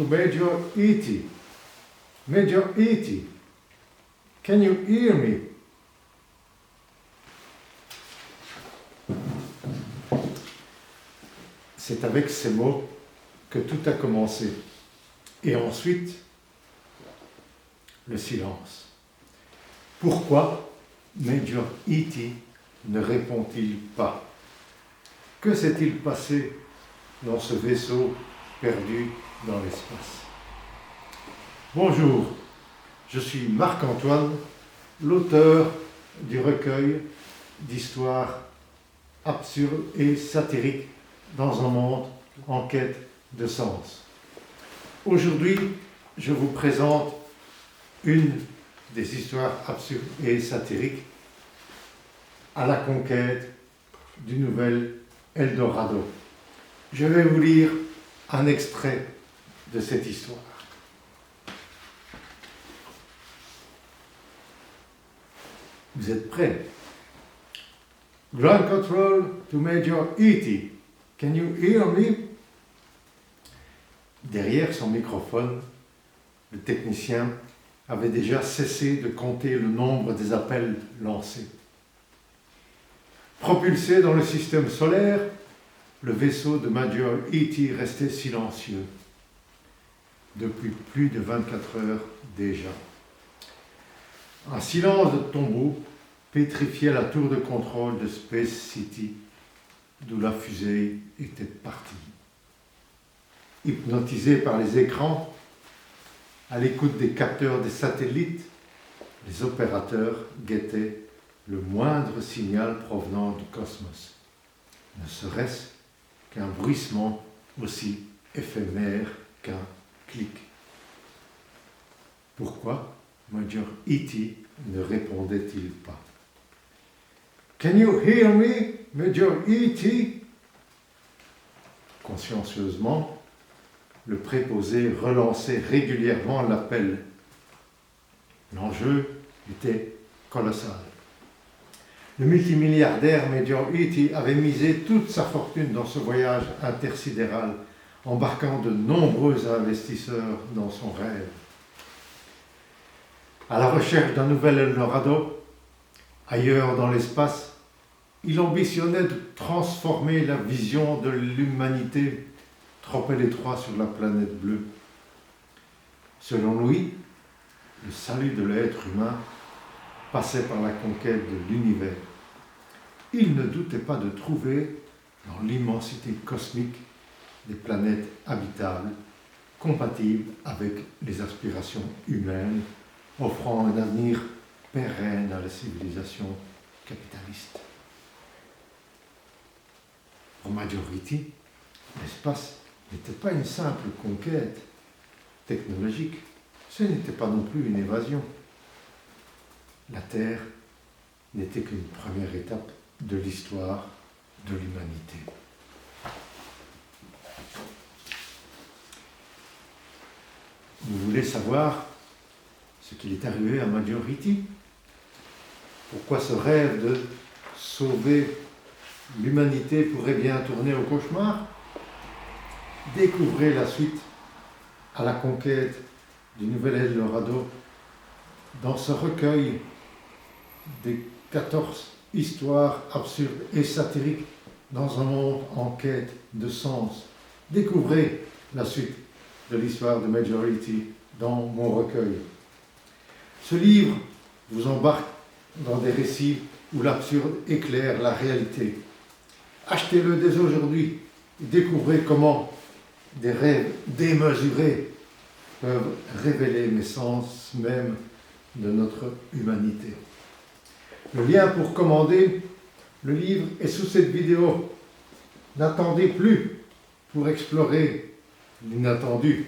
Major E.T. Major E.T., can you hear me? C'est avec ces mots que tout a commencé. Et ensuite, le silence. Pourquoi Major E.T. ne répond-il pas? Que s'est-il passé dans ce vaisseau perdu dans l'espace? Bonjour, je suis Marc-Antoine, l'auteur du recueil d'histoires absurdes et satiriques dans un monde en quête de sens. Aujourd'hui, je vous présente une des histoires absurdes et satiriques à la conquête du nouvel Eldorado. Je vais vous lire un extrait de cette histoire. Vous êtes prêts? Ground control to Major E.T. Can you hear me? Derrière son microphone, le technicien avait déjà cessé de compter le nombre des appels lancés. Propulsé dans le système solaire, le vaisseau de Major E.T. restait silencieux depuis plus de 24 heures déjà. Un silence de tombeau pétrifiait la tour de contrôle de Space City, d'où la fusée était partie. Hypnotisés par les écrans, à l'écoute des capteurs des satellites, les opérateurs guettaient le moindre signal provenant du cosmos, ne serait-ce qu'un bruissement aussi éphémère qu'un clic. Pourquoi Major E.T. ne répondait-il pas? Can you hear me, Major E.T.? Consciencieusement, le préposé relançait régulièrement l'appel. L'enjeu était colossal. Le multimilliardaire Major E.T. avait misé toute sa fortune dans ce voyage intersidéral, embarquant de nombreux investisseurs dans son rêve. À la recherche d'un nouvel Eldorado, ailleurs dans l'espace, il ambitionnait de transformer la vision de l'humanité trop à l'étroit sur la planète bleue. Selon lui, le salut de l'être humain passait par la conquête de l'univers. Il ne doutait pas de trouver dans l'immensité cosmique des planètes habitables, compatibles avec les aspirations humaines, offrant un avenir pérenne à la civilisation capitaliste. Pour Major E.T., l'espace n'était pas une simple conquête technologique, ce n'était pas non plus une évasion. La Terre n'était qu'une première étape de l'histoire de l'humanité. Vous voulez savoir ce qu'il est arrivé à Major E.T.? Pourquoi ce rêve de sauver l'humanité pourrait bien tourner au cauchemar? Découvrez la suite à la conquête du nouvel Eldorado dans ce recueil des 14 histoires absurdes et satiriques dans un monde en quête de sens. Découvrez la suite de l'histoire de Major E.T. dans mon recueil. Ce livre vous embarque dans des récits où l'absurde éclaire la réalité. Achetez-le dès aujourd'hui et découvrez comment des rêves démesurés peuvent révéler l'essence même de notre humanité. Le lien pour commander le livre est sous cette vidéo. N'attendez plus pour explorer l'inattendu.